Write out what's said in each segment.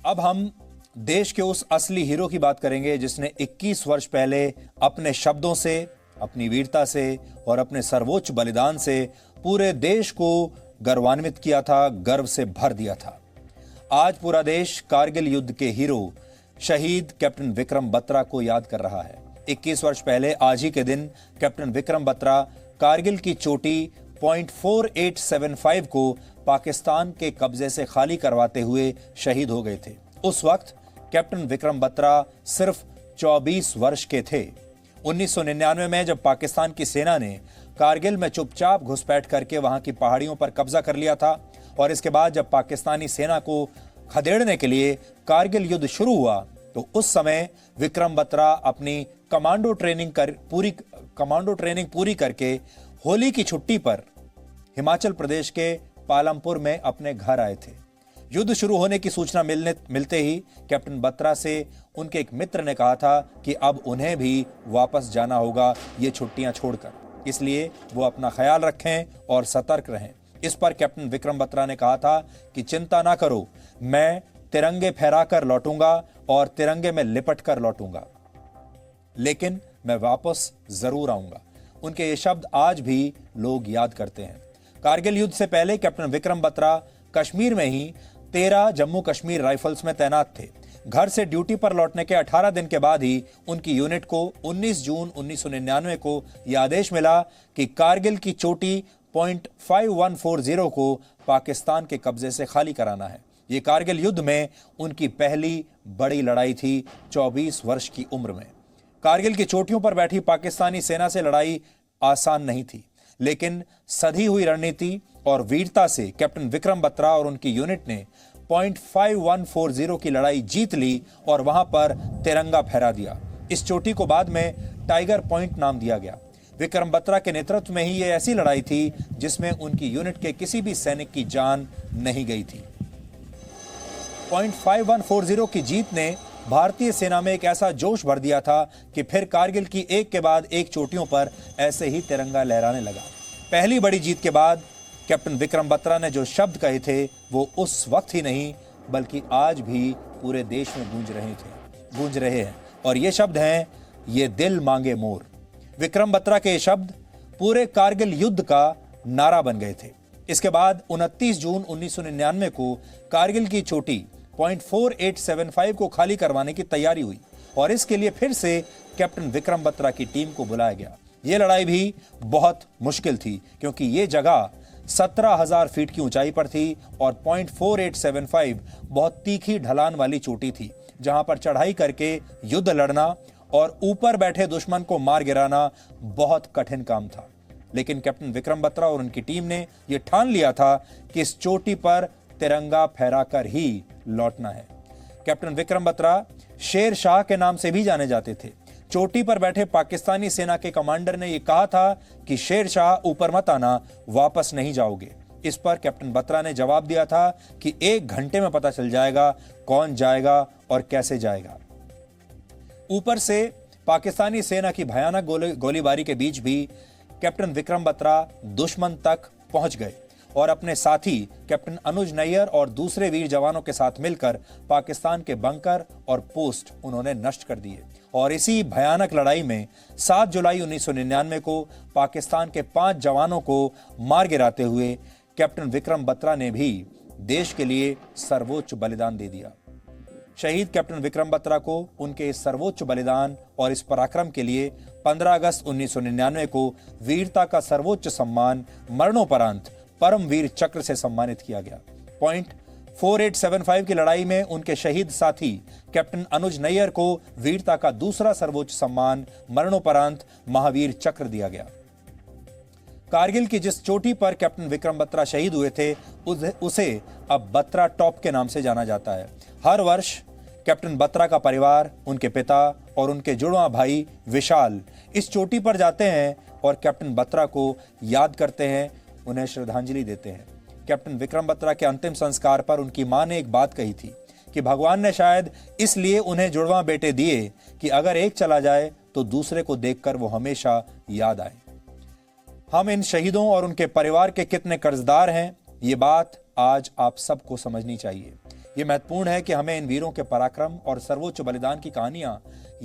अब हम देश के उस असली हीरो की बात करेंगे जिसने 21 वर्ष पहले अपने शब्दों से, अपनी वीरता से और अपने सर्वोच्च बलिदान से पूरे देश को गौरवान्वित किया था, गर्व से भर दिया था। आज पूरा देश कारगिल युद्ध के हीरो शहीद कैप्टन विक्रम बत्रा को याद कर रहा है। 21 वर्ष पहले आज ही के दिन कैप्टन विक्रम बत्रा कारगिल की चोटी .4875 को पाकिस्तान के कब्जे से खाली करवाते हुए शहीद हो गए थे। उस वक्त कैप्टन विक्रम बत्रा सिर्फ 24 वर्ष के थे। 1999 में जब पाकिस्तान की सेना ने कारगिल में चुपचाप घुसपैठ करके वहां की पहाड़ियों पर कब्जा कर लिया था और इसके बाद जब पाकिस्तानी सेना को खदेड़ने के लिए कारगिल युद्ध शुरू हुआ तो उस समय विक्रम बत्रा अपनी कमांडो ट्रेनिंग पूरी करके होली की छुट्टी पर हिमाचल प्रदेश के पालमपुर में अपने घर आए थे। युद्ध शुरू होने की सूचना मिलते ही कैप्टन बत्रा से उनके एक मित्र ने कहा था कि अब उन्हें भी वापस जाना होगा ये छुट्टियां छोड़कर, इसलिए वो अपना ख्याल रखें और सतर्क रहें। इस पर कैप्टन विक्रम बत्रा ने कहा था कि चिंता ना करो, मैं तिरंगे फहराकर लौटूंगा और तिरंगे में लिपट कर लौटूंगा, लेकिन मैं वापस जरूर आऊंगा। उनके ये शब्द आज भी लोग याद करते हैं। कारगिल युद्ध से पहले कैप्टन विक्रम बत्रा कश्मीर में ही 13 जम्मू कश्मीर राइफल्स में तैनात थे। घर से ड्यूटी पर लौटने के 18 दिन के बाद ही उनकी यूनिट को 19 जून 1999 को यह आदेश मिला कि कारगिल की चोटी .5140 को पाकिस्तान के कब्जे से खाली कराना है। ये कारगिल युद्ध में उनकी पहली बड़ी लड़ाई थी 24 वर्ष की उम्र में। कारगिल की चोटियों पर बैठी पाकिस्तानी सेना से लड़ाई आसान नहीं थी, लेकिन सधी हुई रणनीति और वीरता से कैप्टन विक्रम बत्रा और उनकी यूनिट ने .5140 की लड़ाई जीत ली और वहां पर तिरंगा फहरा दिया। इस चोटी को बाद में टाइगर पॉइंट नाम दिया गया। विक्रम बत्रा के नेतृत्व में ही यह ऐसी लड़ाई थी जिसमें उनकी यूनिट के किसी भी सैनिक की जान नहीं गई थी। .5140 की जीत ने भारतीय सेना में एक ऐसा जोश भर दिया था कि फिर कारगिल की एक के बाद एक चोटियों पर ऐसे ही तिरंगा लहराने लगा। पहली बड़ी जीत के बाद कैप्टन विक्रम बत्रा ने जो शब्द कहे थे वो उस वक्त ही नहीं बल्कि आज भी पूरे देश में गूंज रहे हैं और ये शब्द हैं, ये दिल मांगे मोर। विक्रम बत्रा के ये शब्द पूरे कारगिल युद्ध का नारा बन गए थे। इसके बाद 29 जून 1999 को कारगिल की चोटी .4875 को खाली करवाने की तैयारी हुई और इसके लिए फिर से कैप्टन विक्रम बत्रा की टीम को बुलाया गया। यह लड़ाई भी बहुत मुश्किल थी क्योंकि यह जगह 17,000 फीट की ऊंचाई पर थी और .4875 बहुत तीखी ढलान वाली चोटी थी जहां पर चढ़ाई करके युद्ध लड़ना और ऊपर बैठे दुश्मन को मार गिराना बहुत कठिन काम था। लेकिन कैप्टन विक्रम बत्रा और उनकी टीम ने यह ठान लिया था कि इस चोटी पर तिरंगा फहराकर ही लौटना है। कैप्टन विक्रम बत्रा शेर शाह के नाम से भी जाने जाते थे। चोटी पर बैठे पाकिस्तानी सेना के कमांडर ने यह कहा था कि शेर शाह ऊपर मत आना, वापस नहीं जाओगे। इस पर कैप्टन बत्रा ने जवाब दिया था कि 1 घंटे में पता चल जाएगा कौन जाएगा और कैसे जाएगा। ऊपर से पाकिस्तानी सेना की भयानक गोलीबारी के बीच भी कैप्टन विक्रम बत्रा दुश्मन तक पहुंच गए और अपने साथी कैप्टन अनुज नैयर और दूसरे वीर जवानों के साथ मिलकर पाकिस्तान के बंकर और पोस्ट उन्होंने नष्ट कर दिए। और इसी भयानक लड़ाई में 7 जुलाई 1999 को पाकिस्तान के 5 जवानों को मार गिराते हुए कैप्टन विक्रम बत्रा ने भी देश के लिए सर्वोच्च बलिदान दे दिया। शहीद कैप्टन विक्रम बत्रा को उनके इस सर्वोच्च बलिदान और इस पराक्रम के लिए 15 अगस्त 1999 को वीरता का सर्वोच्च सम्मान मरणोपरांत परमवीर चक्र से सम्मानित किया गया। .4875 की लड़ाई में उनके शहीद साथी कैप्टन अनुज नैयर को वीरता का दूसरा सर्वोच्च सम्मान मरणोपरांत महावीर चक्र दिया गया। कारगिल की जिस चोटी पर कैप्टन विक्रम बत्रा शहीद हुए थे उसे अब बत्रा टॉप के नाम से जाना जाता है। हर वर्ष कैप्टन बत्रा का परिवार, उनके पिता और उनके जुड़वा भाई विशाल इस चोटी पर जाते हैं और कैप्टन बत्रा को याद करते हैं, उन्हें श्रद्धांजलि देते हैं। कैप्टन विक्रम बत्रा के अंतिम संस्कार पर उनकी मां ने एक बात कही थी कि भगवान ने शायद इसलिए उन्हें जुड़वा बेटे दिए कि अगर एक चला जाए तो दूसरे को देखकर वो हमेशा याद आए। हम इन शहीदों और उनके परिवार के कितने कर्जदार हैं, ये बात आज आप सबको समझनी चाहिए। ये महत्वपूर्ण है कि हमें इन वीरों के पराक्रम और सर्वोच्च बलिदान की कहानियां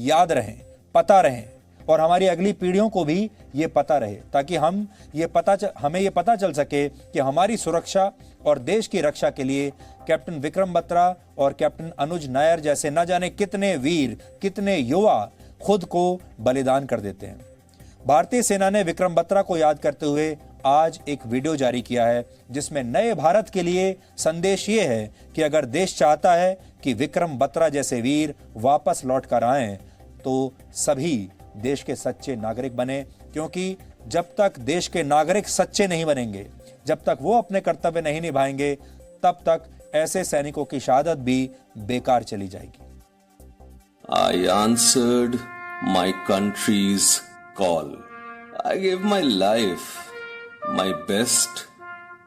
याद रहें, पता रहें और हमारी अगली पीढ़ियों को भी ये पता रहे, ताकि हमें ये पता चल सके कि हमारी सुरक्षा और देश की रक्षा के लिए कैप्टन विक्रम बत्रा और कैप्टन अनुज नायर जैसे न जाने कितने वीर, कितने युवा खुद को बलिदान कर देते हैं। भारतीय सेना ने विक्रम बत्रा को याद करते हुए आज एक वीडियो जारी किया है, जिसमें नए भारत के लिए संदेश ये है कि अगर देश चाहता है कि विक्रम बत्रा जैसे वीर वापस लौट कर आएं, तो सभी देश के सच्चे नागरिक बने, क्योंकि जब तक देश के नागरिक सच्चे नहीं बनेंगे, जब तक वो अपने कर्तव्य नहीं निभाएंगे, तब तक ऐसे सैनिकों की शहादत भी बेकार चली जाएगी। I answered my country's call. I gave my life, my best,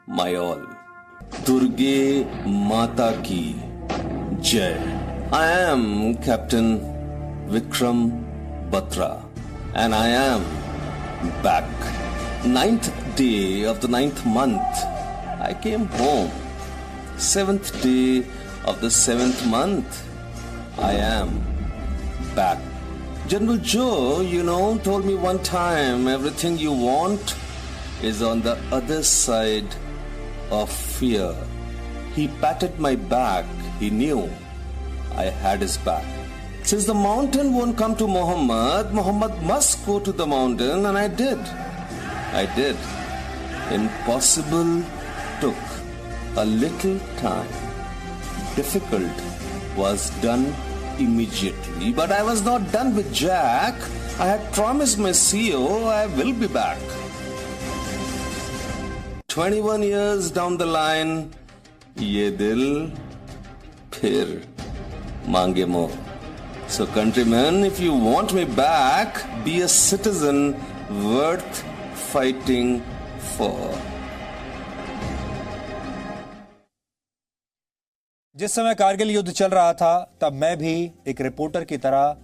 my all. Durge Mata ki Jai. I am Captain Vikram Batra and I am back. 9th day of the 9th month, I came home. 7th day of the 7th month, I am back. General Joe, told me one time, everything you want is on the other side of fear. He patted my back. He knew I had his back. Since the mountain won't come to Muhammad, Muhammad must go to the mountain, and I did. I did. Impossible took a little time. Difficult was done immediately, but I was not done with Jack. I had promised my CEO I will be back. 21 years down the line, ye dil phir mange more. So countrymen, if you want me back, be a citizen worth fighting for. जिस समय कारगिल युद्ध चल रहा था, तब मैं भी एक रिपोर्टर की तरह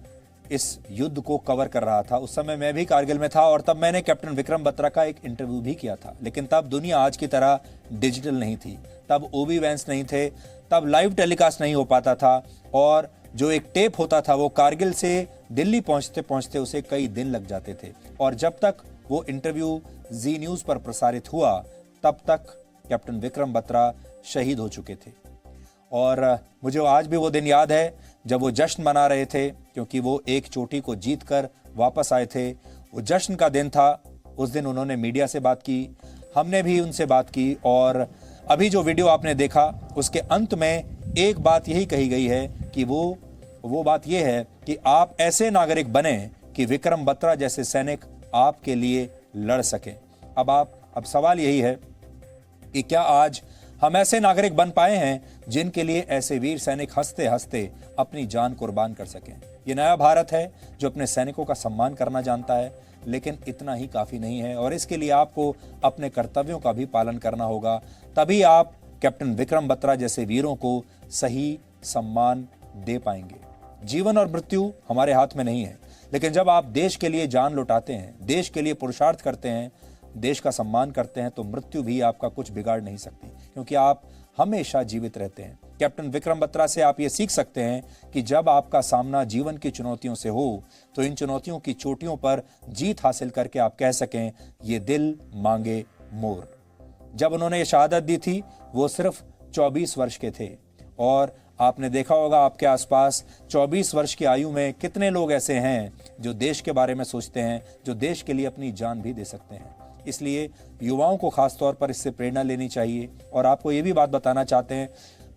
इस युद्ध को कवर कर रहा था। उस समय मैं भी कारगिल में था और तब मैंने कैप्टन विक्रम बत्रा का एक इंटरव्यू भी किया था। लेकिन तब दुनिया आज की तरह डिजिटल नहीं थी, तब ओबी वैंस नहीं थे, तब लाइव टेलीकास्ट नहीं हो पाता था और जो एक टेप होता था वो कारगिल से दिल्ली पहुंचते पहुंचते उसे कई दिन लग जाते थे। और जब तक वो इंटरव्यू जी न्यूज पर प्रसारित हुआ, तब तक कैप्टन विक्रम बत्रा शहीद हो चुके थे। और मुझे आज भी वो दिन याद है जब वो जश्न मना रहे थे, क्योंकि वो एक चोटी को जीत कर वापस आए थे। वो जश्न का दिन था। उस दिन उन्होंने मीडिया से बात की, हमने भी उनसे बात की और अभी जो वीडियो आपने देखा उसके अंत में एक बात यही कही गई है कि वो बात ये है कि आप ऐसे नागरिक बने कि विक्रम बत्रा जैसे सैनिक आपके लिए लड़ सकें। अब सवाल यही है कि क्या आज हम ऐसे नागरिक बन पाए हैं जिनके लिए ऐसे वीर सैनिक हंसते हंसते अपनी जान कुर्बान कर सकें। ये नया भारत है जो अपने सैनिकों का सम्मान करना जानता है, लेकिन इतना ही काफी नहीं है और इसके लिए आपको अपने कर्तव्यों का भी पालन करना होगा। तभी आप कैप्टन विक्रम बत्रा जैसे वीरों को सही सम्मान दे पाएंगे। जीवन और मृत्यु हमारे हाथ में नहीं है, लेकिन जब आप देश के लिए जान लुटाते हैं, देश के लिए पुरुषार्थ करते हैं, देश का सम्मान करते हैं, तो मृत्यु भी आपका कुछ बिगाड़ नहीं सकती, क्योंकि आप हमेशा जीवित रहते हैं। कैप्टन विक्रम बत्रा से आप ये सीख सकते हैं कि जब आपका सामना जीवन की चुनौतियों से हो, तो इन चुनौतियों की चोटियों पर जीत हासिल करके आप कह सकें, ये दिल मांगे मोर। जब उन्होंने ये शहादत दी थी, वो सिर्फ 24 वर्ष के थे और आपने देखा होगा आपके आसपास 24 वर्ष की आयु में कितने लोग ऐसे हैं जो देश के बारे में सोचते हैं, जो देश के लिए अपनी जान भी दे सकते हैं। इसलिए युवाओं को खास तौर पर इससे प्रेरणा लेनी चाहिए। और आपको ये भी बात बताना चाहते हैं,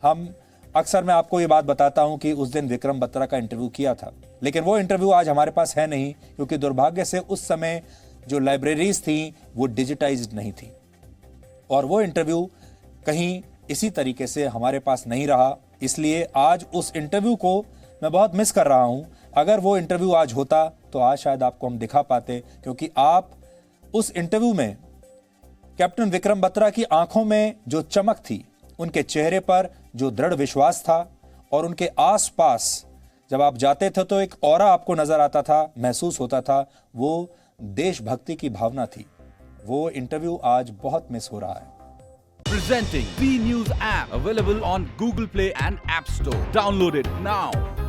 मैं आपको ये बात बताता हूं कि उस दिन विक्रम बत्रा का इंटरव्यू किया था, लेकिन वो इंटरव्यू आज हमारे पास है नहीं, क्योंकि दुर्भाग्य से उस समय जो लाइब्रेरीज थी वो डिजिटाइज्ड नहीं थी और वो इंटरव्यू कहीं इसी तरीके से हमारे पास नहीं रहा। इसलिए आज उस इंटरव्यू को मैं बहुत मिस कर रहा हूं। अगर वो इंटरव्यू आज होता तो आज शायद आपको हम दिखा पाते, क्योंकि आप उस इंटरव्यू में कैप्टन विक्रम बत्रा की आंखों में जो चमक थी, उनके चेहरे पर जो दृढ़ विश्वास था और उनके आसपास जब आप जाते थे तो एक ऑरा आपको नजर आता था, महसूस होता था, वो देशभक्ति की भावना थी। वो इंटरव्यू आज बहुत मिस हो रहा है। Presenting V News app, available on Google Play and App Store. Download it now.